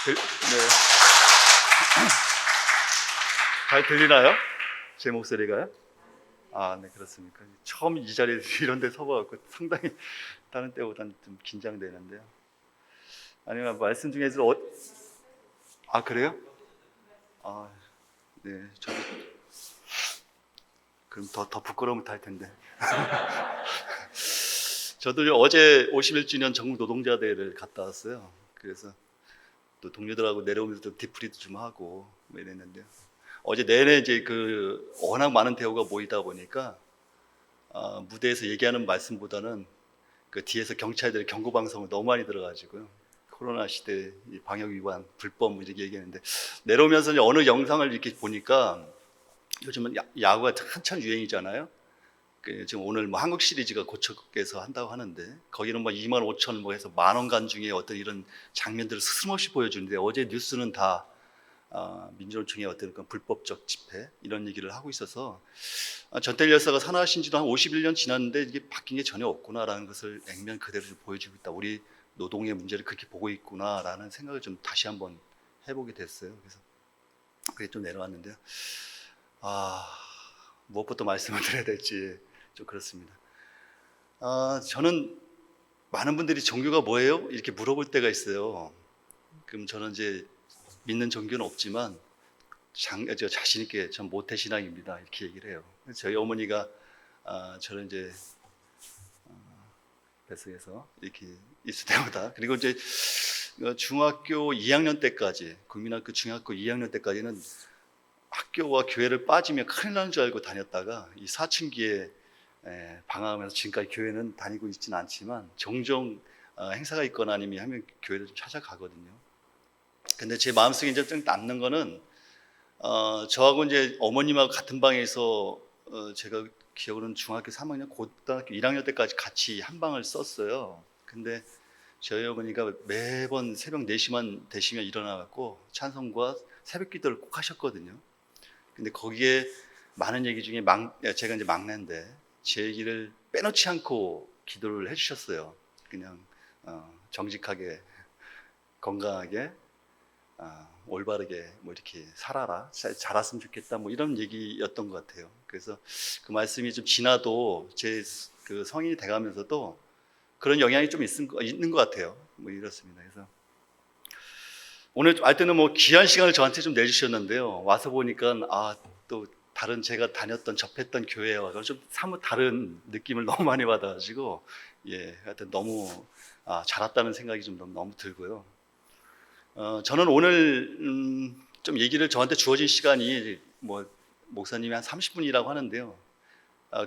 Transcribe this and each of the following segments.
네. 잘 들리나요? 제 목소리가요? 아, 네, 그렇습니까? 처음 이 자리에 이런 데 서봐갖고 상당히 다른 때보다는 좀 긴장되는데요. 아니면 말씀 중에서 아, 그래요? 아, 네, 저도 그럼 더 부끄러우면 탈 텐데. 저도 어제 51주년 전국 노동자 대회를 갔다 왔어요. 그래서 또 동료들하고 내려오면서 또 디프리도 좀 하고 뭐 이랬는데요. 어제 내내 이제 워낙 많은 대우가 모이다 보니까 무대에서 얘기하는 말씀보다는 그 뒤에서 경찰들의 경고 방송을 너무 많이 들어가지고요. 코로나 시대 이 방역 위반 불법 뭐 이렇게 얘기했는데 내려오면서 이제 어느 영상을 이렇게 보니까 요즘은 야구가 한참 유행이잖아요. 지금 오늘 뭐 한국 시리즈가 고척에서 한다고 하는데 거기는 뭐 2만 5천 뭐 해서 만원 간 중에 어떤 이런 장면들을 스스럼없이 보여주는데 어제 뉴스는 다 민주노총의 어떤 그 불법적 집회 이런 얘기를 하고 있어서 전태일 열사가 산하하신 지도 한 51년 지났는데 이게 바뀐 게 전혀 없구나라는 것을 액면 그대로 좀 보여주고 있다. 우리 노동의 문제를 그렇게 보고 있구나라는 생각을 좀 다시 한번 해보게 됐어요. 그래서 그게 좀 내려왔는데요. 무엇부터 말씀을 드려야 될지 좀 그렇습니다. 저는 많은 분들이 종교가 뭐예요? 이렇게 물어볼 때가 있어요. 그럼 저는 이제 믿는 종교는 없지만 저 자신 있게 전 모태신앙입니다. 이렇게 얘기를 해요. 저희 어머니가 저를 이제 뱃속에서 이렇게 있을 때마다 그리고 이제 중학교 2학년 때까지 국민학교 중학교 2학년 때까지는 학교와 교회를 빠지면 큰일 나는 줄 알고 다녔다가 이 사춘기에 방황하면서 지금까지 교회는 다니고 있지는 않지만 종종 행사가 있거나 아니면 하면 교회를 좀 찾아가거든요. 근데 제 마음속에 이제 좀 남는 거는 저하고 이제 어머님하고 같은 방에서 제가 기억으로는 중학교 3학년, 고등학교 1학년 때까지 같이 한 방을 썼어요. 근데 저희 어머니가 매번 새벽 4시만 되시면 일어나갖고 찬송과 새벽 기도를 꼭 하셨거든요. 근데 거기에 많은 얘기 중에 제가 이제 막내인데 제 얘기를 빼놓지 않고 기도를 해주셨어요. 그냥 정직하게 건강하게 올바르게 뭐 이렇게 살아라, 자랐으면 좋겠다, 뭐 이런 얘기였던 것 같아요. 그래서 그 말씀이 좀 지나도 제 그 성인이 돼가면서도 그런 영향이 좀 있는 것 같아요. 뭐 이렇습니다. 그래서 오늘 하여튼은 뭐 귀한 시간을 저한테 좀 내주셨는데요. 와서 보니까 또 다른 제가 다녔던 접했던 교회와 좀 사뭇 다른 느낌을 너무 많이 받아가지고 하여튼 너무 잘했다는 생각이 좀 너무 들고요. 저는 오늘 좀 얘기를 저한테 주어진 시간이 뭐 목사님이 한 30분이라고 하는데요.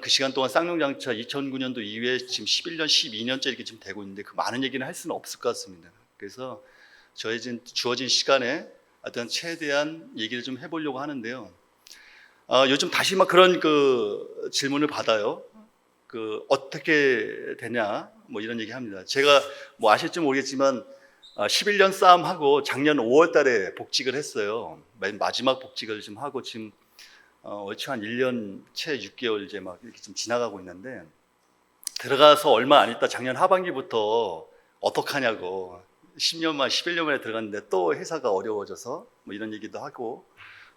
그 시간 동안 쌍용장차 2009년도 이후에 지금 11년, 12년째 이렇게 지금 되고 있는데 그 많은 얘기는 할 수는 없을 것 같습니다. 그래서 저희 지금 주어진 시간에 어떤 최대한 얘기를 좀 해보려고 하는데요. 요즘 다시 막 그런 그 질문을 받아요. 어떻게 되냐 뭐 이런 얘기 합니다. 제가 뭐 아실지 모르겠지만 11년 싸움하고 작년 5월 달에 복직을 했어요. 맨 마지막 복직을 좀 하고 지금 얼추 한 1년 채 6개월 이제 막 이렇게 좀 지나가고 있는데 들어가서 얼마 안 있다 작년 하반기부터 어떡하냐고 10년만 11년 만에 들어갔는데 또 회사가 어려워져서 뭐 이런 얘기도 하고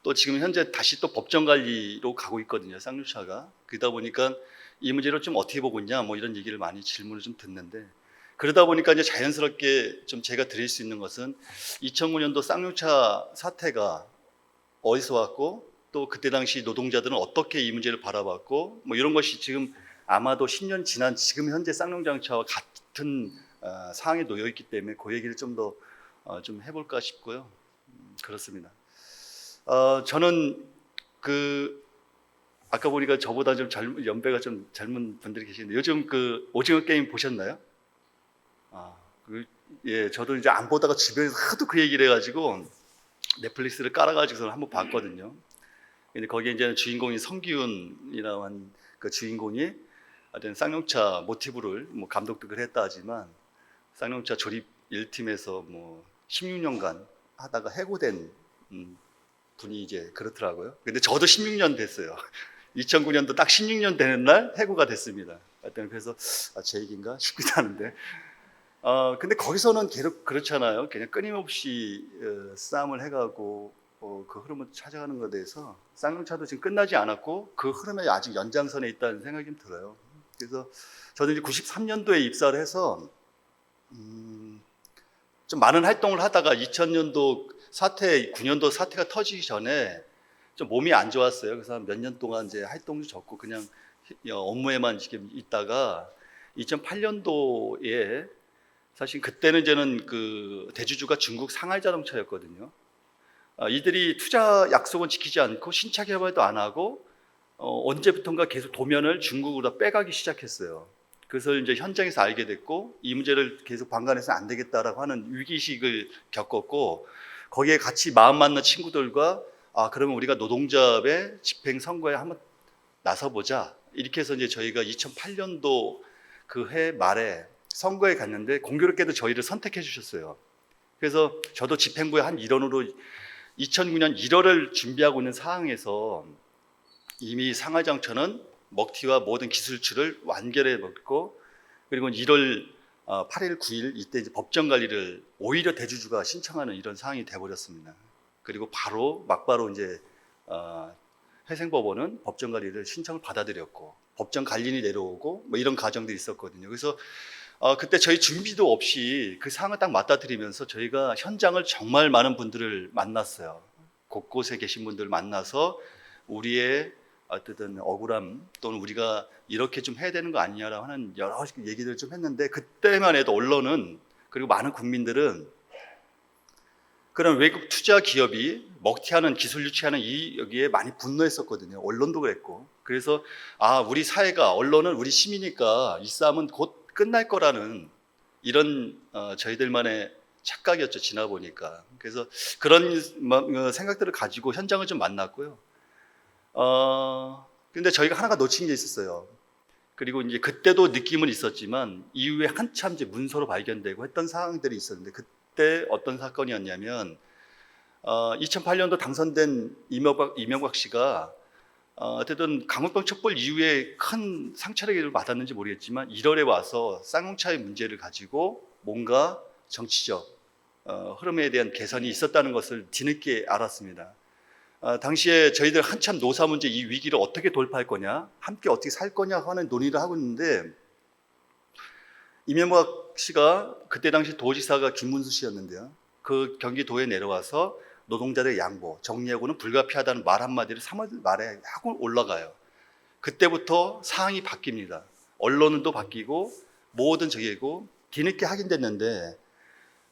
또 지금 현재 다시 또 법정 관리로 가고 있거든요. 쌍용차가. 그러다 보니까 이 문제를 좀 어떻게 보고 있냐 뭐 이런 얘기를 많이 질문을 좀 듣는데 그러다 보니까 이제 자연스럽게 좀 제가 드릴 수 있는 것은 2009년도 쌍용차 사태가 어디서 왔고 또 그때 당시 노동자들은 어떻게 이 문제를 바라봤고 뭐 이런 것이 지금 아마도 10년 지난 지금 현재 쌍용장차와 같은 상황에 놓여 있기 때문에 그 얘기를 좀 더 좀 해볼까 싶고요. 그렇습니다. 저는 아까 보니까 저보다 좀 연배가 좀 젊은 분들이 계시는데 요즘 오징어 게임 보셨나요? 저도 이제 안 보다가 주변에서 하도 그 얘기를 해가지고 넷플릭스를 깔아가지고 한번 봤거든요. 근데 거기에 이제 주인공이 성기훈이라고 한 그 주인공이 어떤 쌍용차 모티브를 뭐 감독도 했다 하지만 쌍용차 조립 1팀에서 뭐 16년간 하다가 해고된 분이 이제 그렇더라고요. 근데 저도 16년 됐어요. 2009년도 딱 16년 되는 날 해고가 됐습니다. 하여튼 그래서 제 얘기인가 싶기도 하는데 근데 거기서는 계속 그렇잖아요. 그냥 끊임없이 싸움을 해가고 그 흐름을 찾아가는 것에 대해서 쌍용차도 지금 끝나지 않았고 그 흐름에 아직 연장선에 있다는 생각이 좀 들어요. 그래서 저는 이제 93년도에 입사를 해서 좀 많은 활동을 하다가 2000년도 사태, 9년도 사태가 터지기 전에 좀 몸이 안 좋았어요. 그래서 몇 년 동안 이제 활동도 적고 그냥 업무에만 지금 있다가 2008년도에 사실 그때는 저는 그 대주주가 중국 상하이 자동차였거든요. 이들이 투자 약속은 지키지 않고 신차 개발도 안 하고 언제부턴가 계속 도면을 중국으로 빼가기 시작했어요. 그것을 이제 현장에서 알게 됐고 이 문제를 계속 방관해서 안 되겠다라고 하는 위기의식을 겪었고 거기에 같이 마음 맞는 친구들과 그러면 우리가 노동조합의 집행 선거에 한번 나서보자 이렇게 해서 이제 저희가 2008년도 그 해 말에 선거에 갔는데 공교롭게도 저희를 선택해 주셨어요. 그래서 저도 집행부의 한 일원으로 2009년 1월을 준비하고 있는 상황에서 이미 상하장처는 먹튀와 모든 기술출을 완결해 먹고 그리고 1월 8일, 9일 이때 이제 법정 관리를 오히려 대주주가 신청하는 이런 상황이 돼버렸습니다. 그리고 바로 막바로 이제 회생법원은 법정 관리를 신청을 받아들였고 법정 관리인이 내려오고 뭐 이런 과정들이 있었거든요. 그래서 그때 저희 준비도 없이 그 상황을 딱 맞닥뜨리면서 저희가 현장을 정말 많은 분들을 만났어요. 곳곳에 계신 분들을 만나서 우리의 어쨌든 억울함 또는 우리가 이렇게 좀 해야 되는 거 아니냐라고 하는 여러 얘기들을 좀 했는데 그때만 해도 언론은 그리고 많은 국민들은 그런 외국 투자 기업이 먹튀하는 기술 유치하는 여기에 많이 분노했었거든요. 언론도 그랬고. 그래서 우리 사회가 언론은 우리 시민이니까 이 싸움은 곧 끝날 거라는 이런 저희들만의 착각이었죠. 지나 보니까. 그래서 그런 생각들을 가지고 현장을 좀 만났고요. 근데 저희가 하나가 놓친 게 있었어요. 그리고 이제 그때도 느낌은 있었지만 이후에 한참 이제 문서로 발견되고 했던 상황들이 있었는데 그때 어떤 사건이었냐면 2008년도 당선된 이명박 씨가 어쨌든 강원병 촛불 이후에 큰 상처를 받았는지 모르겠지만 1월에 와서 쌍용차의 문제를 가지고 뭔가 정치적 흐름에 대한 개선이 있었다는 것을 뒤늦게 알았습니다. 당시에 저희들 한참 노사 문제 이 위기를 어떻게 돌파할 거냐, 함께 어떻게 살 거냐 하는 논의를 하고 있는데 이명박 씨가 그때 당시 도지사가 김문수 씨였는데요. 그 경기도에 내려와서 노동자들의 양보, 정리하고는 불가피하다는 말 한마디를 3월 말에 하고 올라가요. 그때부터 상황이 바뀝니다. 언론도 바뀌고 모든 저기고 뒤늦게 확인됐는데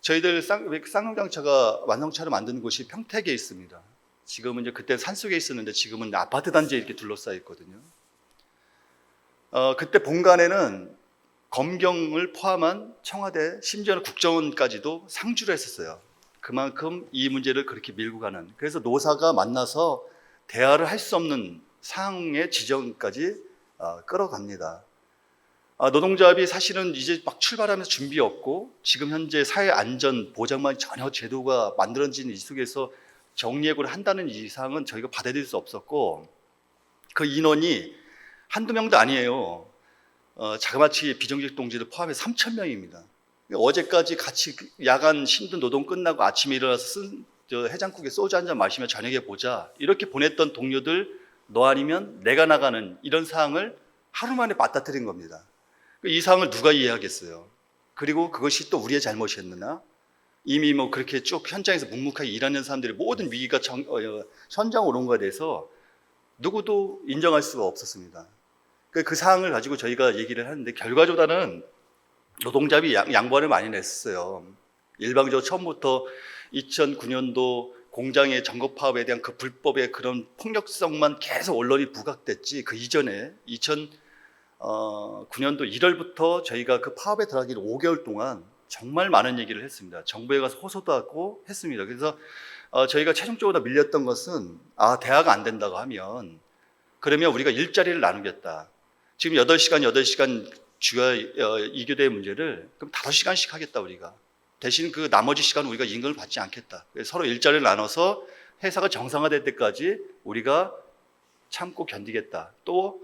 저희들 쌍용장차가 완성차를 만드는 곳이 평택에 있습니다. 지금은 이제 그때 산속에 있었는데 지금은 아파트 단지에 이렇게 둘러싸여 있거든요. 그때 본관에는 검경을 포함한 청와대 심지어는 국정원까지도 상주를 했었어요. 그만큼 이 문제를 그렇게 밀고 가는. 그래서 노사가 만나서 대화를 할 수 없는 상황의 지점까지 끌어갑니다. 노동조합이 사실은 이제 막 출발하면서 준비 없고 지금 현재 사회 안전 보장만 전혀 제도가 만들어진 이 속에서 정리해고를 한다는 이상은 저희가 받아들일 수 없었고 그 인원이 한두 명도 아니에요. 자그마치 비정규직 동지를 포함해 3,000명입니다. 어제까지 같이 야간 힘든 노동 끝나고 아침에 일어나서 해장국에 소주 한잔 마시며 저녁에 보자 이렇게 보냈던 동료들 너 아니면 내가 나가는 이런 상황을 하루 만에 맞닥뜨린 겁니다. 이 상황을 누가 이해하겠어요? 그리고 그것이 또 우리의 잘못이었느냐? 이미 뭐 그렇게 쭉 현장에서 묵묵하게 일하는 사람들이 모든 위기가 현장으로 온 거에 대해서 누구도 인정할 수가 없었습니다. 그 사항을 가지고 저희가 얘기를 하는데 결과적으로는 노동자비 양보를 많이 냈어요. 일방적으로 처음부터 2009년도 공장의 점거 파업에 대한 그 불법의 그런 폭력성만 계속 언론이 부각됐지 그 이전에 2009년도 1월부터 저희가 그 파업에 들어가기 5개월 동안 정말 많은 얘기를 했습니다. 정부에 가서 호소도 하고 했습니다. 그래서 저희가 최종적으로 밀렸던 것은 대화가 안 된다고 하면 그러면 우리가 일자리를 나누겠다. 지금 8시간 주요 2교대의 문제를 그럼 5시간씩 하겠다 우리가. 대신 그 나머지 시간은 우리가 임금을 받지 않겠다. 서로 일자리를 나눠서 회사가 정상화될 때까지 우리가 참고 견디겠다. 또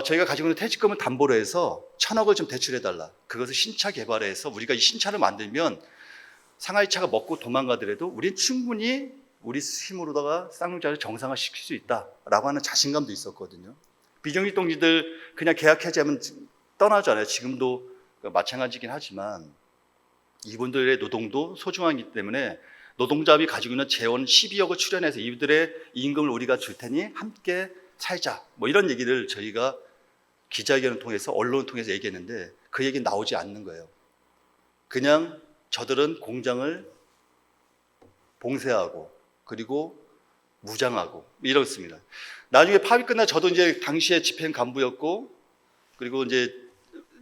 저희가 가지고 있는 퇴직금을 담보로 해서 1,000억을 좀 대출해달라. 그것을 신차 개발해서 우리가 이 신차를 만들면 상하이차가 먹고 도망가더라도 우리는 충분히 우리 힘으로다가 쌍용차를 정상화시킬 수 있다라고 하는 자신감도 있었거든요. 비정규직 동지들 그냥 계약 해지하면 떠나잖아요. 지금도 마찬가지긴 하지만 이분들의 노동도 소중하기 때문에 노동자합이 가지고 있는 재원 12억을 출연해서 이들의 임금을 우리가 줄 테니 함께 살자. 뭐 이런 얘기를 저희가 기자회견을 통해서 언론을 통해서 얘기했는데 그 얘기 나오지 않는 거예요. 그냥 저들은 공장을 봉쇄하고 그리고 무장하고 이렇습니다. 나중에 파업이 끝나 저도 이제 당시에 집행 간부였고 그리고 이제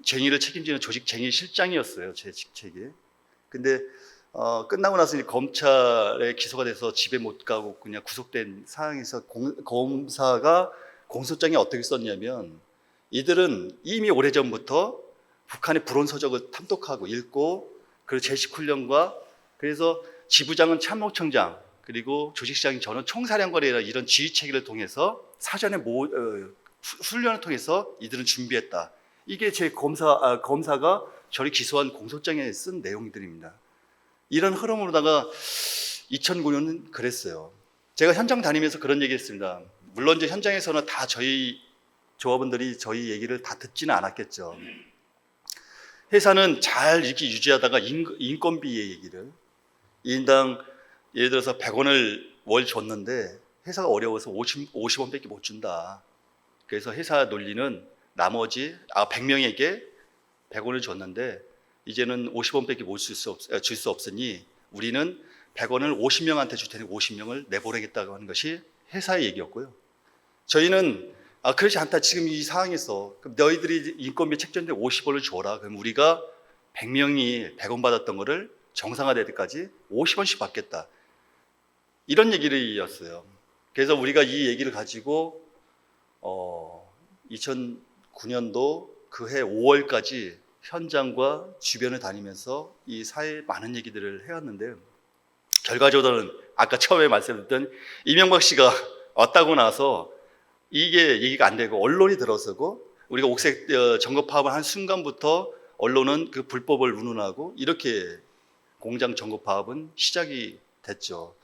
쟁의를 책임지는 조직 쟁의 실장이었어요. 제 직책이. 근데 끝나고 나서 이제 검찰에 기소가 돼서 집에 못 가고 그냥 구속된 상황에서 검사가 공소장에 어떻게 썼냐면 이들은 이미 오래전부터 북한의 불온 서적을 탐독하고 읽고 그리고 제식 훈련과 그래서 지부장은 참모총장 그리고 조직장인 저는 총사령관이라 이런 지휘 체계를 통해서 사전에 훈련을 통해서 이들은 준비했다. 이게 제 검사가 저를 기소한 공소장에 쓴 내용들입니다. 이런 흐름으로다가 2009년은 그랬어요. 제가 현장 다니면서 그런 얘기했습니다. 물론 이제 현장에서는 다 저희 조합원들이 저희 얘기를 다 듣지는 않았겠죠. 회사는 잘 이렇게 유지하다가 인건비 얘기를 2인당 예를 들어서 100원을 월 줬는데 회사가 어려워서 50원밖에 못 준다. 그래서 회사 논리는 나머지 100명에게 100원을 줬는데 이제는 50원밖에 줄 수 없으니 우리는 100원을 50명한테 줄 테니 50명을 내보내겠다고 하는 것이 회사의 얘기였고요. 저희는 그렇지 않다. 지금 이 상황에서 그럼 너희들이 인건비 책정인데 50원을 줘라. 그럼 우리가 100명이 100원 받았던 거를 정상화될 때까지 50원씩 받겠다. 이런 얘기였어요. 그래서 우리가 이 얘기를 가지고 2009년도 그해 5월까지 현장과 주변을 다니면서 이 사회에 많은 얘기들을 해왔는데 결과적으로는 아까 처음에 말씀드렸던 이명박 씨가 왔다고 나서 이게 얘기가 안 되고 언론이 들어서고 우리가 옥색 점거 파업을 한 순간부터 언론은 그 불법을 운운하고 이렇게 공장 점거 파업은 시작이 됐죠.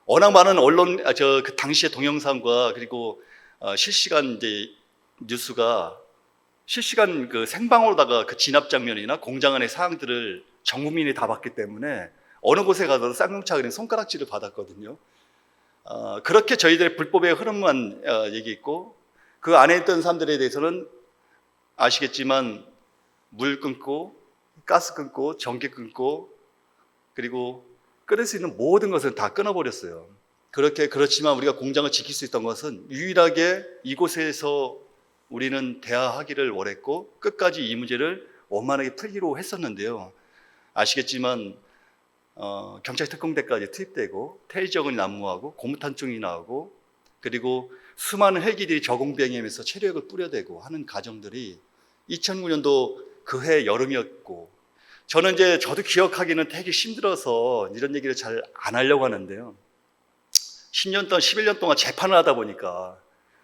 워낙 많은 언론 그 당시의 동영상과 그리고 실시간 이제 뉴스가 실시간 그 생방으로다가 그 진압 장면이나 공장 안의 사항들을 전 국민이 다 봤기 때문에 어느 곳에 가도 쌍용차 손가락질을 받았거든요. 그렇게 저희들의 불법의 흐름만 얘기했고 그 안에 있던 사람들에 대해서는 아시겠지만 물 끊고 가스 끊고 전기 끊고 그리고 끊을 수 있는 모든 것을 다 끊어버렸어요. 그렇지만 우리가 공장을 지킬 수 있던 것은 유일하게 이곳에서 우리는 대화하기를 원했고 끝까지 이 문제를 원만하게 풀기로 했었는데요. 아시겠지만 경찰 특공대까지 투입되고 퇴위적은 난무하고 고무탄총이 나오고 그리고 수많은 헬기들이 저공비행하면서 체력을 뿌려대고 하는 과정들이 2009년도 그해 여름이었고 저는 이제 저도 기억하기는 되게 힘들어서 이런 얘기를 잘 안 하려고 하는데요. 10년 동안 11년 동안 재판을 하다 보니까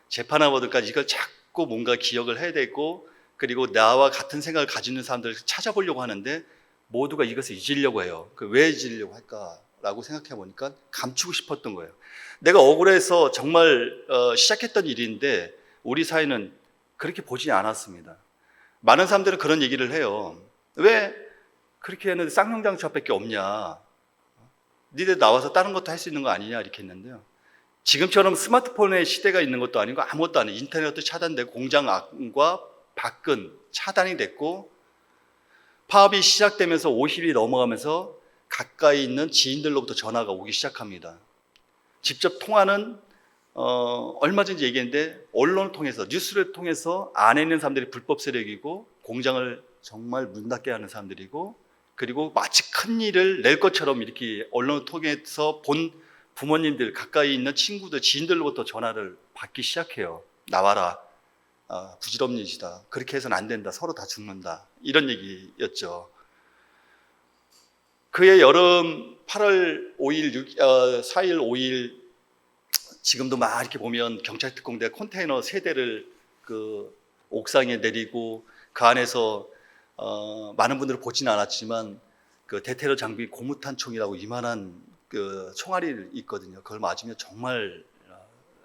재판하고까지 이걸 자꾸 뭔가 기억을 해야 되고 그리고 나와 같은 생각을 가지는 사람들을 찾아보려고 하는데 모두가 이것을 잊으려고 해요. 왜 잊으려고 할까라고 생각해 보니까 감추고 싶었던 거예요. 내가 억울해서 정말 시작했던 일인데 우리 사회는 그렇게 보지 않았습니다. 많은 사람들은 그런 얘기를 해요. 왜 그렇게 했는데 쌍용장차밖에 없냐? 니들 나와서 다른 것도 할 수 있는 거 아니냐? 이렇게 했는데요. 지금처럼 스마트폰의 시대가 있는 것도 아니고 아무것도 아니에요. 인터넷도 차단되고 공장 안과 밖은 차단이 됐고 파업이 시작되면서 50일이 넘어가면서 가까이 있는 지인들로부터 전화가 오기 시작합니다. 직접 통화는 얼마 전에 얘기했는데 언론을 통해서 뉴스를 통해서 안에 있는 사람들이 불법 세력이고 공장을 정말 문 닫게 하는 사람들이고 그리고 마치 큰 일을 낼 것처럼 이렇게 언론을 통해서 본 부모님들 가까이 있는 친구들 지인들로부터 전화를 받기 시작해요. 나와라. 부질없는 짓이다. 그렇게 해서는 안 된다. 서로 다 죽는다. 이런 얘기였죠. 그해 여름 8월 5일, 4일, 5일 지금도 막 이렇게 보면 경찰 특공대 컨테이너 3대를 그 옥상에 내리고 그 안에서 많은 분들을 보지는 않았지만 그 대테러 장비 고무탄 총이라고 이만한 그 총알이 있거든요. 그걸 맞으면 정말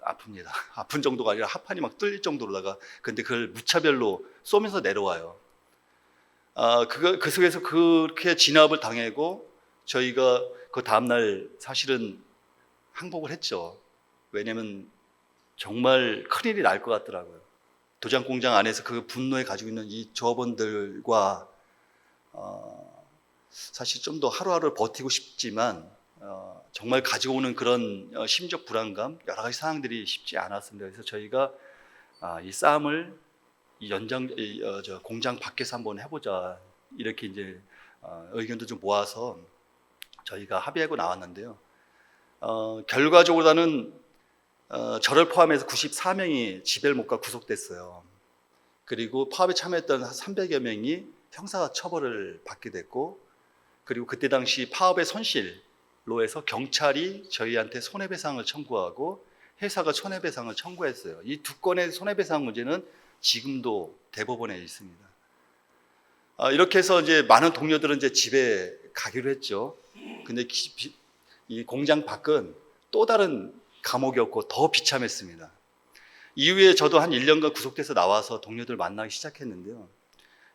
아픕니다. 아픈 정도가 아니라 하판이 막 뚫릴 정도로다가 근데 그걸 무차별로 쏘면서 내려와요. 그 속에서 그렇게 진압을 당하고 저희가 그 다음날 사실은 항복을 했죠. 왜냐면 정말 큰일이 날 것 같더라고요. 도장 공장 안에서 그 분노에 가지고 있는 이 조합원들과 사실 좀 더 하루하루 버티고 싶지만 정말 가지고 오는 그런 심적 불안감 여러 가지 상황들이 쉽지 않았습니다. 그래서 저희가 이 싸움을 공장 밖에서 한번 해보자 이렇게 이제 의견도 좀 모아서 저희가 합의하고 나왔는데요. 결과적으로는 저를 포함해서 94명이 집에를 못 가 구속됐어요. 그리고 파업에 참여했던 300여 명이 형사 처벌을 받게 됐고, 그리고 그때 당시 파업의 손실로 해서 경찰이 저희한테 손해배상을 청구하고 회사가 손해배상을 청구했어요. 이 두 건의 손해배상 문제는 지금도 대법원에 있습니다. 이렇게 해서 이제 많은 동료들은 이제 집에 가기로 했죠. 근데 이 공장 밖은 또 다른 감옥이었고 더 비참했습니다. 이후에 저도 한 1년간 구속돼서 나와서 동료들 만나기 시작했는데요.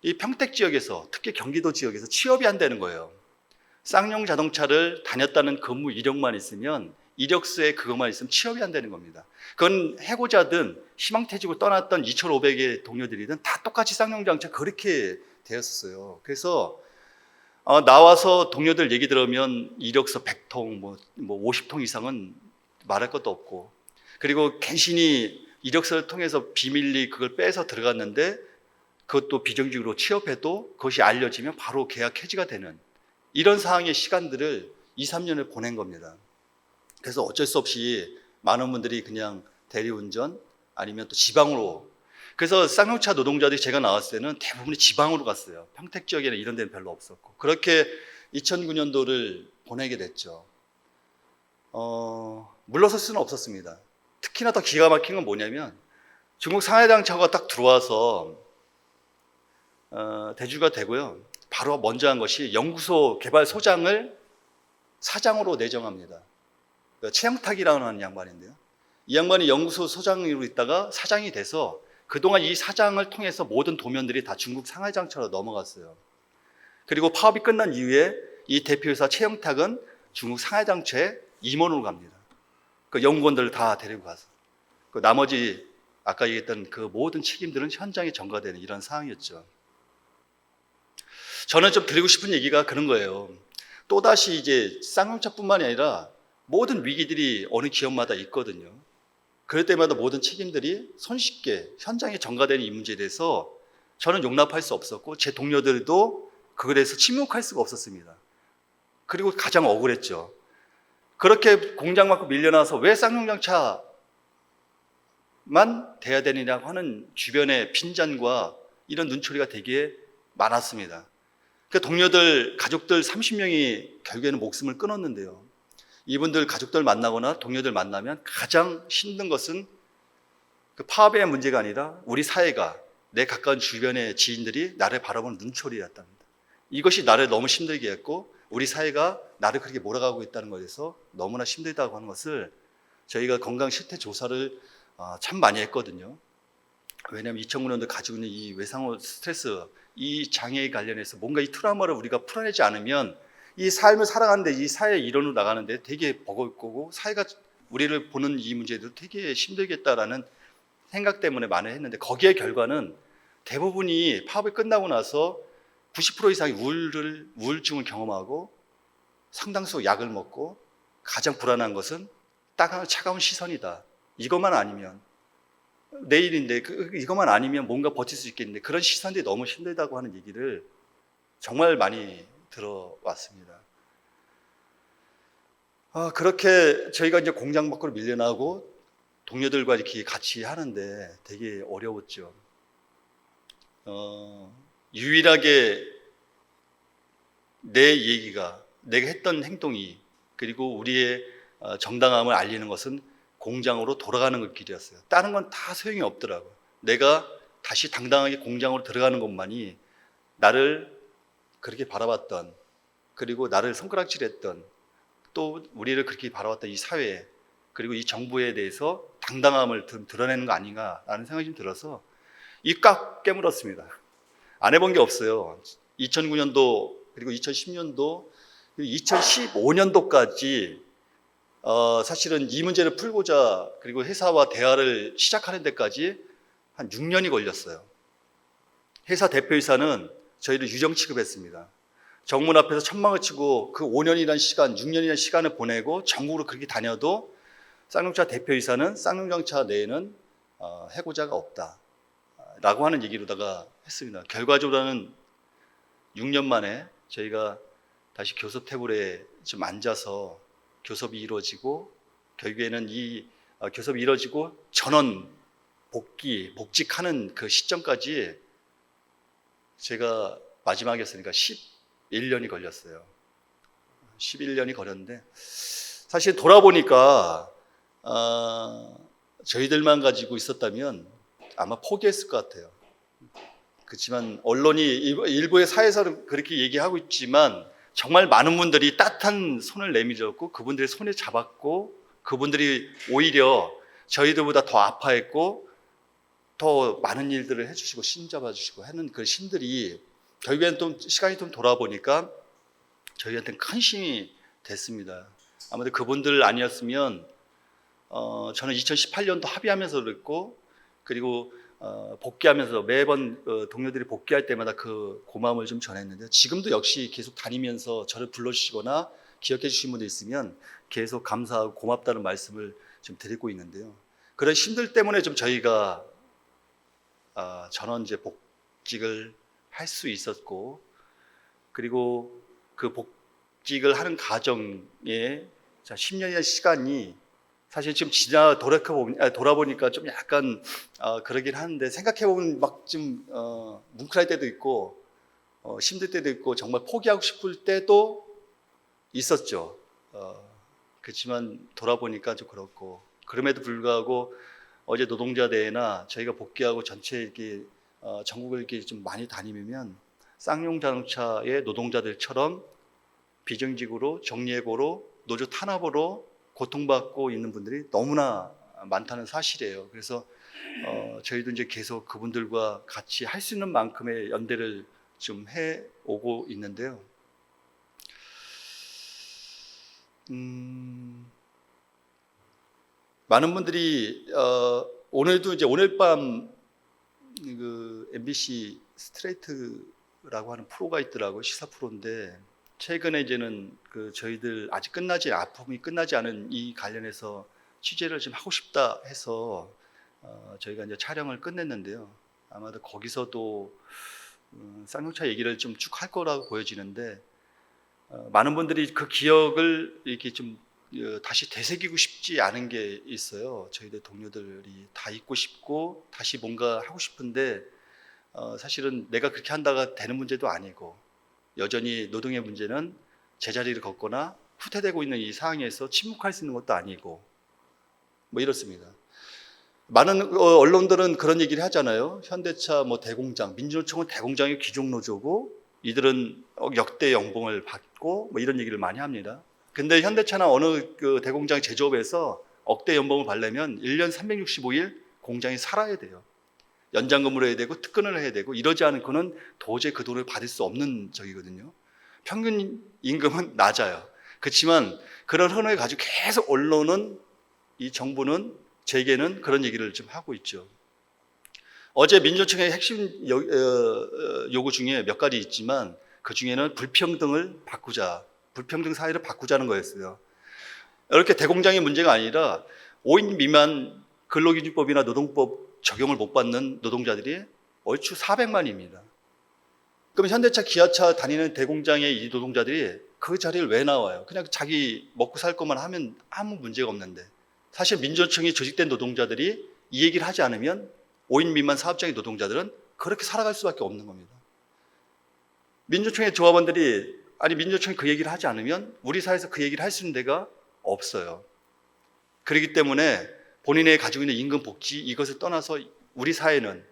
이 평택 지역에서, 특히 경기도 지역에서 취업이 안 되는 거예요. 쌍용 자동차를 다녔다는 근무 이력만 있으면, 이력서에 그것만 있으면 취업이 안 되는 겁니다. 그건 해고자든 희망퇴직으로 떠났던 2,500의 동료들이든 다 똑같이 쌍용 자동차 그렇게 되었어요. 그래서 나와서 동료들 얘기 들으면 이력서 100통, 뭐 50통 이상은 말할 것도 없고, 그리고 간신히 이력서를 통해서 비밀리 그걸 빼서 들어갔는데 그것도 비정규직으로 취업해도 그것이 알려지면 바로 계약 해지가 되는 이런 상황의 시간들을 2, 3년을 보낸 겁니다. 그래서 어쩔 수 없이 많은 분들이 그냥 대리운전 아니면 또 지방으로, 그래서 쌍용차 노동자들이 제가 나왔을 때는 대부분이 지방으로 갔어요. 평택 지역에는 이런 데는 별로 없었고, 그렇게 2009년도를 보내게 됐죠. 물러설 수는 없었습니다. 특히나 더 기가 막힌 건 뭐냐면 중국 상하이장차가 딱 들어와서 대주가 되고요. 바로 먼저 한 것이 연구소 개발 소장을 사장으로 내정합니다. 최영탁이라는 양반인데요. 이 양반이 연구소 소장으로 있다가 사장이 돼서 그동안 이 사장을 통해서 모든 도면들이 다 중국 상하이장차로 넘어갔어요. 그리고 파업이 끝난 이후에 이 대표이사 최영탁은 중국 상하이장차에 임원으로 갑니다. 그 연구원들을 다 데리고 가서 그 나머지 아까 얘기했던 그 모든 책임들은 현장에 전가되는 이런 상황이었죠. 저는 좀 드리고 싶은 얘기가 그런 거예요. 또다시 이제 쌍용차뿐만이 아니라 모든 위기들이 어느 기업마다 있거든요. 그럴 때마다 모든 책임들이 손쉽게 현장에 전가되는 이 문제에 대해서 저는 용납할 수 없었고 제 동료들도 그거에 대해서 침묵할 수가 없었습니다. 그리고 가장 억울했죠. 그렇게 공장 맞고 밀려나서 왜 쌍용장차만 돼야 되느냐고 하는 주변의 빈잔과 이런 눈초리가 되게 많았습니다. 그 동료들, 가족들 30명이 결국에는 목숨을 끊었는데요. 이분들 가족들 만나거나 동료들 만나면 가장 힘든 것은 그 파업의 문제가 아니라 우리 사회가, 내 가까운 주변의 지인들이 나를 바라보는 눈초리였답니다. 이것이 나를 너무 힘들게 했고 우리 사회가 나를 그렇게 몰아가고 있다는 것에서 너무나 힘들다고 하는 것을 저희가 건강 실태 조사를 참 많이 했거든요. 왜냐하면 2009년도 가지고 있는 이 외상후 스트레스, 이 장애에 관련해서 뭔가 이 트라우마를 우리가 풀어내지 않으면 이 삶을 살아가는데, 이 사회의 일원으로 나가는데 되게 버겁고 사회가 우리를 보는 이 문제도 되게 힘들겠다라는 생각 때문에 많이 했는데, 거기에 결과는 대부분이 파업이 끝나고 나서 90% 이상이 우울증을 경험하고 상당수 약을 먹고 가장 불안한 것은 따가운 차가운 시선이다. 이것만 아니면 내일인데 이것만 아니면 뭔가 버틸 수 있겠는데 그런 시선들이 너무 힘들다고 하는 얘기를 정말 많이 들어왔습니다. 그렇게 저희가 이제 공장 밖으로 밀려나고 동료들과 이렇게 같이 하는데 되게 어려웠죠. 유일하게 내 얘기가, 내가 했던 행동이, 그리고 우리의 정당함을 알리는 것은 공장으로 돌아가는 것 길이었어요. 다른 건 다 소용이 없더라고요. 내가 다시 당당하게 공장으로 들어가는 것만이 나를 그렇게 바라봤던, 그리고 나를 손가락질했던, 또 우리를 그렇게 바라봤던 이 사회, 그리고 이 정부에 대해서 당당함을 드러내는 거 아닌가라는 생각이 좀 들어서 입 꽉 깨물었습니다. 안 해본 게 없어요. 2009년도, 그리고 2010년도, 그리고 2015년도까지 사실은 이 문제를 풀고자, 그리고 회사와 대화를 시작하는 데까지 한 6년이 걸렸어요. 회사 대표이사는 저희를 유정 취급했습니다. 정문 앞에서 천막을 치고 그 5년이라는 시간, 6년이라는 시간을 보내고 전국으로 그렇게 다녀도 쌍용차 대표이사는 쌍용장차 내에는 해고자가 없다 라고 하는 얘기로다가 했습니다. 결과적으로는 6년 만에 저희가 다시 교섭 테이블에 좀 앉아서 교섭이 이루어지고, 결국에는 이 교섭이 이루어지고 전원 복직하는 그 시점까지 제가 마지막이었으니까 11년이 걸렸어요. 11년이 걸렸는데, 사실 돌아보니까 저희들만 가지고 있었다면 아마 포기했을 것 같아요. 그렇지만 언론이 일부의 사회에서는 그렇게 얘기하고 있지만 정말 많은 분들이 따뜻한 손을 내밀었고, 그분들의 손을 잡았고, 그분들이 오히려 저희들보다 더 아파했고 더 많은 일들을 해주시고 신 잡아주시고 하는 그 신들이 결국에는 또 시간이 좀 돌아보니까 저희한테는 큰 힘이 됐습니다. 아무래도 그분들 아니었으면 저는 2018년도 합의하면서 그랬고, 그리고 복귀하면서 매번 동료들이 복귀할 때마다 그 고마움을 좀 전했는데, 지금도 역시 계속 다니면서 저를 불러주시거나 기억해 주신 분들 있으면 계속 감사하고 고맙다는 말씀을 좀 드리고 있는데요. 그런 힘들 때문에 좀 저희가 전원 이제 복직을 할 수 있었고, 그리고 그 복직을 하는 과정에 10년의 시간이 사실 지금 돌아보니까 좀 약간 그러긴 하는데, 생각해보면 막 좀 뭉클할 때도 있고 힘들 때도 있고 정말 포기하고 싶을 때도 있었죠. 그렇지만 돌아보니까 좀 그렇고, 그럼에도 불구하고 어제 노동자 대회나 저희가 복귀하고 전체 이렇게 전국을 이렇게 좀 많이 다니면 쌍용자동차의 노동자들처럼 비정직으로, 정리해고로, 노조 탄압으로 고통받고 있는 분들이 너무나 많다는 사실이에요. 그래서 저희도 이제 계속 그분들과 같이 할 수 있는 만큼의 연대를 좀 해오고 있는데요. 많은 분들이 오늘도 이제 오늘 밤 그 MBC 스트레이트라고 하는 프로가 있더라고요. 시사 프로인데, 최근에 이제는 그 저희들 아직 아픔이 끝나지 않은 이 관련해서 취재를 좀 하고 싶다 해서 저희가 이제 촬영을 끝냈는데요. 아마도 거기서도 쌍용차 얘기를 좀 쭉 할 거라고 보여지는데, 많은 분들이 그 기억을 이렇게 좀 다시 되새기고 싶지 않은 게 있어요. 저희들 동료들이 다 잊고 싶고 다시 뭔가 하고 싶은데 사실은 내가 그렇게 한다가 되는 문제도 아니고, 여전히 노동의 문제는 제자리를 걷거나 후퇴되고 있는 이 상황에서 침묵할 수 있는 것도 아니고 뭐 이렇습니다. 많은 언론들은 그런 얘기를 하잖아요. 현대차 뭐 대공장, 민주노총은 대공장의 귀족 노조고 이들은 역대 연봉을 받고 뭐 이런 얘기를 많이 합니다. 근데 현대차나 어느 그 대공장 제조업에서 억대 연봉을 받려면 1년 365일 공장에 살아야 돼요. 연장 근무를 해야 되고 특근을 해야 되고, 이러지 않고는 도저히 그 돈을 받을 수 없는 적이거든요. 평균 임금은 낮아요. 그렇지만 그런 흔적을 가지고 계속 언론은, 이 정부는 제게는 그런 얘기를 좀 하고 있죠. 어제 민주노총의 핵심 요구 중에 몇 가지 있지만 그 중에는 불평등을 바꾸자, 불평등 사회를 바꾸자는 거였어요. 이렇게 대공장의 문제가 아니라 5인 미만 근로기준법이나 노동법 적용을 못 받는 노동자들이 얼추 400만입니다. 그럼 현대차, 기아차 다니는 대공장의 이 노동자들이 그 자리를 왜 나와요? 그냥 자기 먹고 살 것만 하면 아무 문제가 없는데, 사실 민주노총이 조직된 노동자들이 이 얘기를 하지 않으면 5인 미만 사업장의 노동자들은 그렇게 살아갈 수밖에 없는 겁니다. 민주노총의 조합원들이, 민주노총이 그 얘기를 하지 않으면 우리 사회에서 그 얘기를 할 수 있는 데가 없어요. 그렇기 때문에 본인이 가지고 있는 임금 복지 이것을 떠나서 우리 사회는,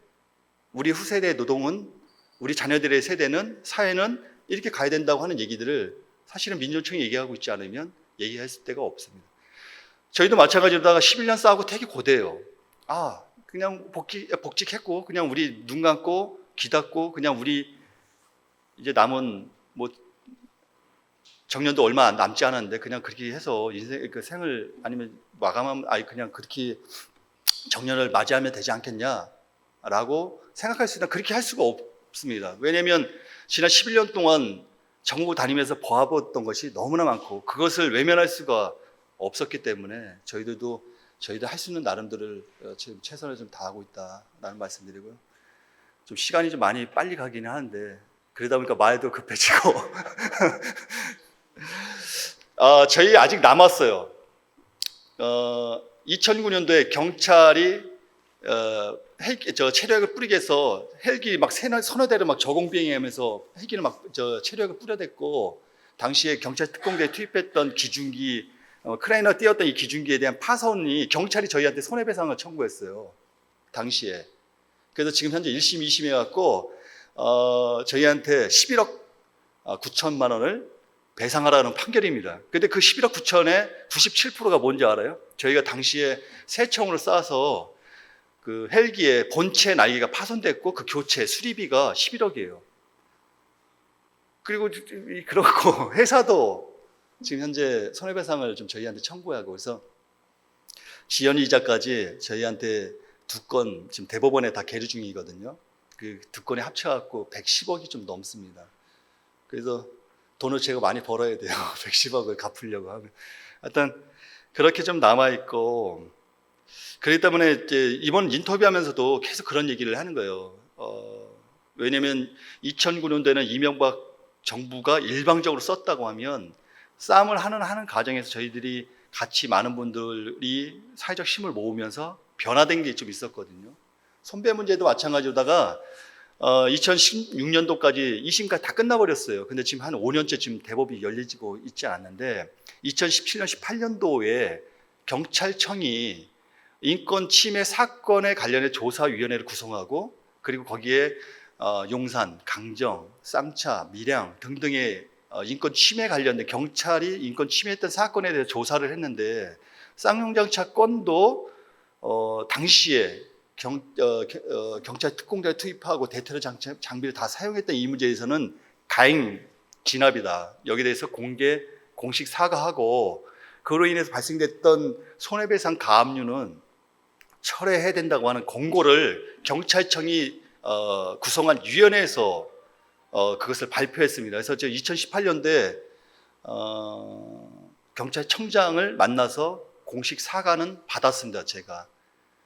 우리 후세대의 노동은, 우리 자녀들의 세대는, 사회는 이렇게 가야 된다고 하는 얘기들을 사실은 민주노총이 얘기하고 있지 않으면 얘기할 데가 없습니다. 저희도 마찬가지로다가 11년 싸우고 되게 고대해요. 그냥 복직했고, 그냥 우리 눈 감고 귀 닫고, 그냥 우리 이제 남은 뭐 정년도 얼마 남지 않았는데 그냥 그렇게 해서 인생 그 생을 아니면 마감하면 그냥 그렇게 정년을 맞이하면 되지 않겠냐라고 생각할 수 있다. 그렇게 할 수가 없습니다. 왜냐하면 지난 11년 동안 전국 다니면서 보아봤던 것이 너무나 많고 그것을 외면할 수가 없었기 때문에 저희도 할 수 있는 나름들을 지금 최선을 좀 다하고 있다라는 말씀드리고요. 좀 시간이 좀 많이 빨리 가기는 하는데 그러다 보니까 말도 급해지고 저희 아직 남았어요. 2009년도에 경찰이 체류약을 뿌리게 해서 헬기 막 서너 대를 막 저공비행하면서 헬기를 막 체류약을 뿌려댔고 당시에 경찰 특공대에 투입했던 기중기 크레인을 띄웠던 이 기중기에 대한 파손이 경찰이 저희한테 손해배상을 청구했어요. 당시에. 그래서 지금 현재 1심, 2심 해갖고 저희한테 11억 9천만 원을 배상하라는 판결입니다. 근데 그 11억 9천의 97%가 뭔지 알아요? 저희가 당시에 세청으로 싸서 그 헬기의 본체 날개가 파손됐고 그 교체 수리비가 11억이에요. 그리고 그렇고 회사도 지금 현재 손해배상을 좀 저희한테 청구하고 그래서 지연이자까지 저희한테 2건 지금 대법원에 다 계류 중이거든요. 그 2건에 합쳐갖고 110억이 좀 넘습니다. 그래서 돈을 제가 많이 벌어야 돼요. 110억을 갚으려고 하면. 하여튼 그렇게 좀 남아있고 그렇기 때문에 이제 이번 인터뷰하면서도 계속 그런 얘기를 하는 거예요. 왜냐면 2009년도에는 이명박 정부가 일방적으로 썼다고 하면 싸움을 하는 과정에서 저희들이 같이 많은 분들이 사회적 힘을 모으면서 변화된 게 좀 있었거든요. 선배 문제도 마찬가지로다가 2016년도까지 2심까지 다 끝나버렸어요. 근데 지금 한 5년째 지금 대법이 열리고 있지 않는데 2017년, 18년도에 경찰청이 인권 침해 사건에 관련해 조사위원회를 구성하고 그리고 거기에 용산, 강정, 쌍차, 밀양 등등의 인권 침해 관련된 경찰이 인권 침해했던 사건에 대해 조사를 했는데 쌍용장차 건도 당시에 경찰 특공대를 투입하고 대테러 장비를 다 사용했던 이 문제에서는 가행 진압이다. 여기에 대해서 공식 사과하고 그로 인해서 발생됐던 손해배상 가압류는 철회해야 된다고 하는 공고를 경찰청이 구성한 위원회에서 그것을 발표했습니다. 그래서 2018년도에 경찰청장을 만나서 공식 사과는 받았습니다. 제가.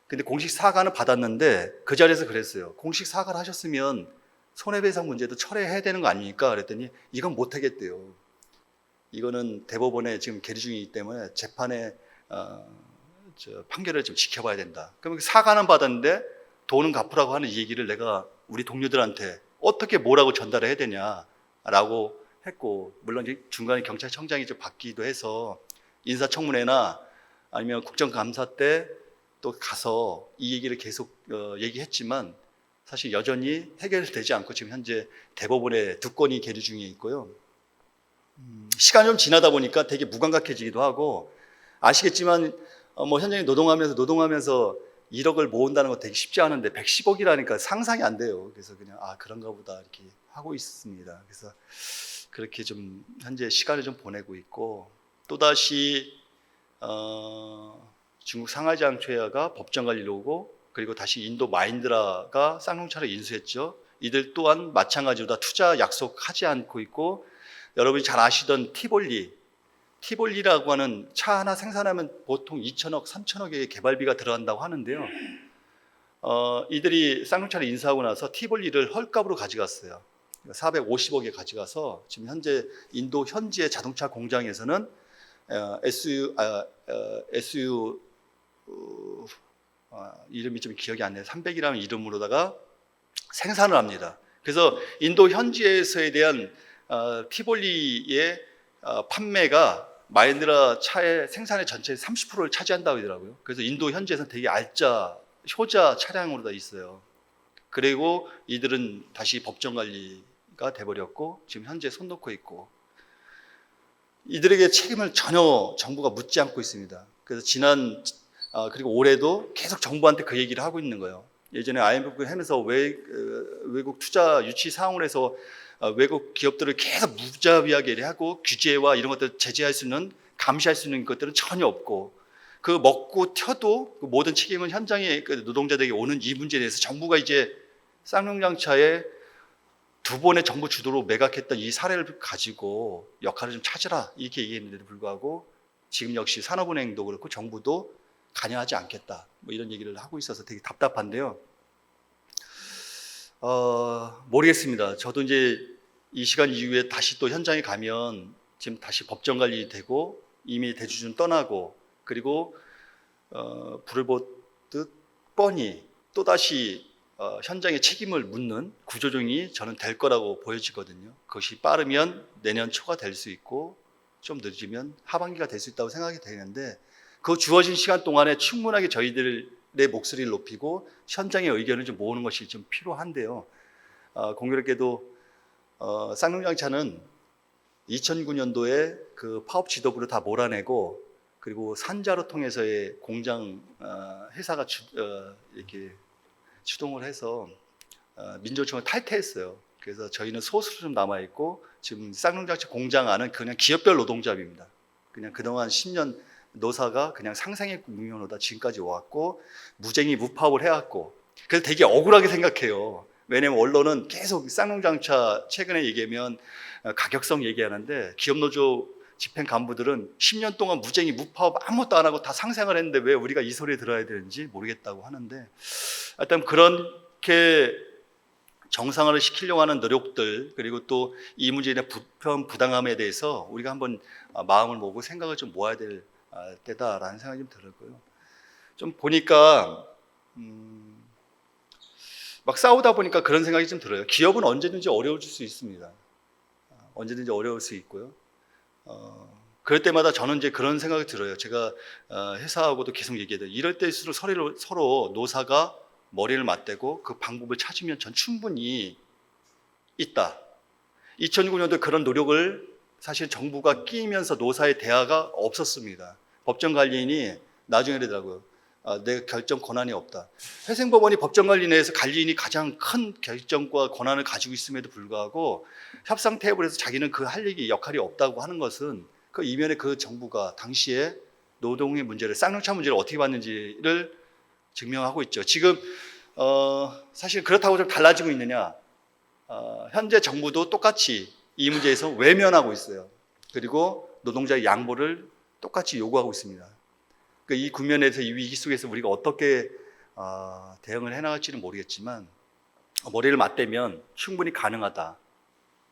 근데 공식 사과는 받았는데 그 자리에서 그랬어요. 공식 사과를 하셨으면 손해배상 문제도 철회해야 되는 거 아닙니까? 그랬더니 이건 못 하겠대요. 이거는 대법원에 지금 계류 중이기 때문에 재판에 판결을 좀 지켜봐야 된다. 그러면 사과는 받았는데 돈은 갚으라고 하는 이 얘기를 내가 우리 동료들한테 어떻게 뭐라고 전달해야 되냐라고 했고, 물론 중간에 경찰청장이 좀 바뀌기도 해서 인사청문회나 아니면 국정감사 때 또 가서 이 얘기를 계속 얘기했지만 사실 여전히 해결되지 않고 지금 현재 대법원에 2건이 계류 중에 있고요. 시간이 좀 지나다 보니까 되게 무감각해지기도 하고 아시겠지만 현장에 노동하면서 1억을 모은다는 거 되게 쉽지 않은데 110억이라니까 상상이 안 돼요. 그래서 그냥 그런가 보다 이렇게 하고 있습니다. 그래서 그렇게 좀 현재 시간을 좀 보내고 있고 또다시 중국 상하이장 최야가 법정 관리로 오고 그리고 다시 인도 마힌드라가 쌍용차를 인수했죠. 이들 또한 마찬가지로 다 투자 약속하지 않고 있고 여러분이 잘 아시던 티볼리라고 하는 차 하나 생산하면 보통 2천억, 3천억의 개발비가 들어간다고 하는데요. 이들이 쌍용차를 인수하고 나서 티볼리를 헐값으로 가져갔어요. 450억에 가져가서 지금 현재 인도 현지의 자동차 공장에서는 SU 이름이 좀 기억이 안 나요. 300이라는 이름으로다가 생산을 합니다. 그래서 인도 현지에서에 대한 티볼리의 판매가 마힌드라 차의 생산의 전체의 30%를 차지한다고 하더라고요. 그래서 인도 현지에서는 되게 알짜 효자 차량으로 다 있어요. 그리고 이들은 다시 법정 관리가 돼버렸고 지금 현재 손 놓고 있고, 이들에게 책임을 전혀 정부가 묻지 않고 있습니다. 그래서 그리고 올해도 계속 정부한테 그 얘기를 하고 있는 거예요. 예전에 IMF 하면서 외국 투자 유치 사항을 해서 외국 기업들을 계속 무자비하게 하고 규제와 이런 것들 제재할 수 있는, 감시할 수 있는 것들은 전혀 없고, 그 먹고 튀어도 그 모든 책임은 현장에 노동자들에게 오는 이 문제에 대해서 정부가 이제 쌍용장차에 두 번의 정부 주도로 매각했던 이 사례를 가지고 역할을 좀 찾으라 이렇게 얘기했는데도 불구하고 지금 역시 산업은행도 그렇고 정부도 관여하지 않겠다 뭐 이런 얘기를 하고 있어서 되게 답답한데요. 모르겠습니다. 저도 이제 이 시간 이후에 다시 또 현장에 가면 지금 다시 법정 관리되고 이미 대주주는 떠나고, 그리고 불을 보듯 뻔히 또다시 현장의 책임을 묻는 구조조정이 저는 될 거라고 보여지거든요. 그것이 빠르면 내년 초가 될 수 있고 좀 늦으면 하반기가 될 수 있다고 생각이 되는데, 그 주어진 시간 동안에 충분하게 저희들의 목소리를 높이고 현장의 의견을 좀 모으는 것이 좀 필요한데요. 공교롭게도 쌍용장차는 2009년도에 그 파업 지도부를 다 몰아내고, 그리고 산자로 통해서의 공장 회사가 이렇게 추동을 해서 민주노총을 탈퇴했어요. 그래서 저희는 소수로 좀 남아 있고 지금 쌍용장차 공장 안은 그냥 기업별 노동조합입니다. 그냥 그동안 10년 노사가 그냥 상생의 국면으로다 지금까지 왔고 무쟁의 무파업을 해왔고, 그래서 되게 억울하게 생각해요. 왜냐면 언론은 계속 쌍용장차 최근에 얘기하면 가격성 얘기하는데, 기업노조 집행 간부들은 10년 동안 무쟁의 무파업 아무것도 안 하고 다 상생을 했는데 왜 우리가 이 소리 들어야 되는지 모르겠다고 하는데, 일단 그렇게 정상화를 시키려고 하는 노력들, 그리고 또 이 문제에 대한 불편 부당함에 대해서 우리가 한번 마음을 모으고 생각을 좀 모아야 될 때다라는 생각이 좀 들었고요. 좀 보니까 막 싸우다 보니까 그런 생각이 좀 들어요. 기업은 언제든지 어려워질 수 있습니다. 언제든지 어려울 수 있고요. 그럴 때마다 저는 이제 그런 생각이 들어요. 제가 회사하고도 계속 얘기해요. 이럴 때일수록 서로 노사가 머리를 맞대고 그 방법을 찾으면 전 충분히 있다. 2009년도 그런 노력을 사실 정부가 끼면서 노사의 대화가 없었습니다. 법정관리인이 나중에 그러더라고요. 내 결정 권한이 없다. 회생법원이 법정관리 내에서 관리인이 가장 큰 결정과 권한을 가지고 있음에도 불구하고 협상 테이블에서 자기는 그 할 얘기 역할이 없다고 하는 것은 그 이면에 그 정부가 당시에 노동의 문제를, 쌍용차 문제를 어떻게 봤는지를 증명하고 있죠. 지금 사실 그렇다고 좀 달라지고 있느냐? 현재 정부도 똑같이 이 문제에서 외면하고 있어요. 그리고 노동자의 양보를 똑같이 요구하고 있습니다. 이 국면에서, 이 위기 속에서 우리가 어떻게 대응을 해나갈지는 모르겠지만 머리를 맞대면 충분히 가능하다.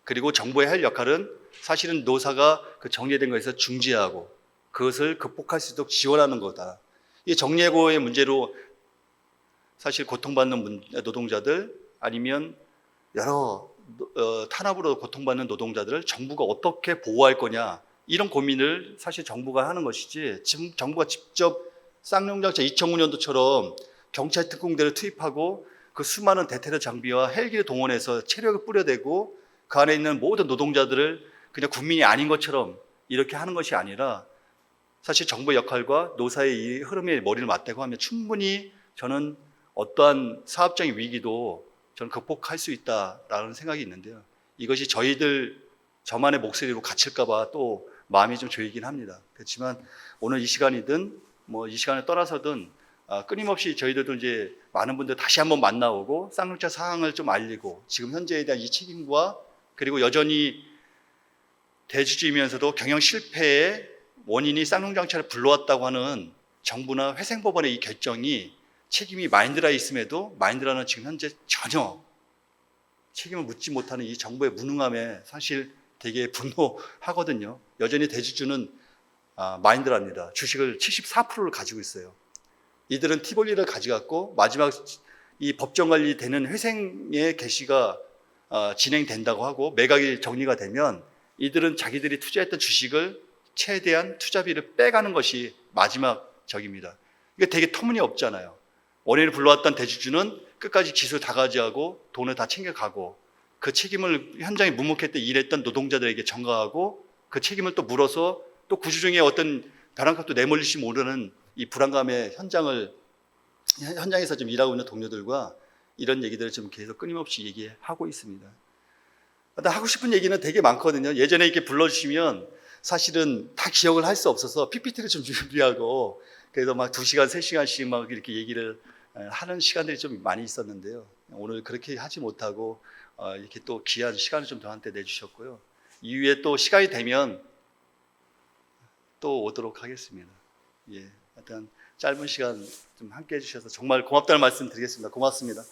그리고 정부의 할 역할은 사실은 노사가 그 정리된 것에서 중지하고 그것을 극복할 수 있도록 지원하는 거다. 이 정리해고의 문제로 사실 고통받는 노동자들, 아니면 여러 탄압으로 고통받는 노동자들을 정부가 어떻게 보호할 거냐, 이런 고민을 사실 정부가 하는 것이지, 지금 정부가 직접 쌍용장차 2009년도처럼 경찰 특공대를 투입하고 그 수많은 대테러 장비와 헬기를 동원해서 체력을 뿌려대고 그 안에 있는 모든 노동자들을 그냥 국민이 아닌 것처럼 이렇게 하는 것이 아니라, 사실 정부의 역할과 노사의 이 흐름에 머리를 맞대고 하면 충분히 저는 어떠한 사업적인 위기도 저는 극복할 수 있다라는 생각이 있는데요. 이것이 저만의 목소리로 갇힐까봐 또 마음이 좀 조이긴 합니다. 그렇지만 오늘 이 시간이든 뭐 이 시간을 떠나서든 끊임없이 저희들도 이제 많은 분들 다시 한번 만나오고 쌍용차 상황을 좀 알리고, 지금 현재에 대한 이 책임과, 그리고 여전히 대주주이면서도 경영 실패의 원인이 쌍용장차를 불러왔다고 하는 정부나 회생법원의 이 결정이 책임이 마인드라에 있음에도 마인드라는 지금 현재 전혀 책임을 묻지 못하는 이 정부의 무능함에 사실 되게 분노하거든요. 여전히 대주주는 마인드랍니다. 주식을 74%를 가지고 있어요. 이들은 티볼리를 가져갔고 마지막 이 법정 관리되는 회생의 개시가 진행된다고 하고 매각이 정리가 되면 이들은 자기들이 투자했던 주식을 최대한 투자비를 빼가는 것이 마지막 적입니다. 이게 되게 터무니없잖아요. 원인을 불러왔던 대주주는 끝까지 기술 다 가져가고 돈을 다 챙겨가고 그 책임을 현장에 묵묵했던 일했던 노동자들에게 전가하고 그 책임을 또 물어서 또 구조조정의 어떤 벼랑끝도 내몰릴지 모르는 이 불안감의 현장에서 좀 일하고 있는 동료들과 이런 얘기들을 좀 계속 끊임없이 얘기하고 있습니다. 나 하고 싶은 얘기는 되게 많거든요. 예전에 이렇게 불러주시면 사실은 다 기억을 할 수 없어서 PPT를 좀 준비하고 그래서 막 2시간, 3시간씩 막 이렇게 얘기를 하는 시간들이 좀 많이 있었는데요. 오늘 그렇게 하지 못하고 이렇게 또 귀한 시간을 좀 저한테 내주셨고요. 이후에 또 시간이 되면 또 오도록 하겠습니다. 예, 하여튼 짧은 시간 좀 함께 해주셔서 정말 고맙다는 말씀 드리겠습니다. 고맙습니다.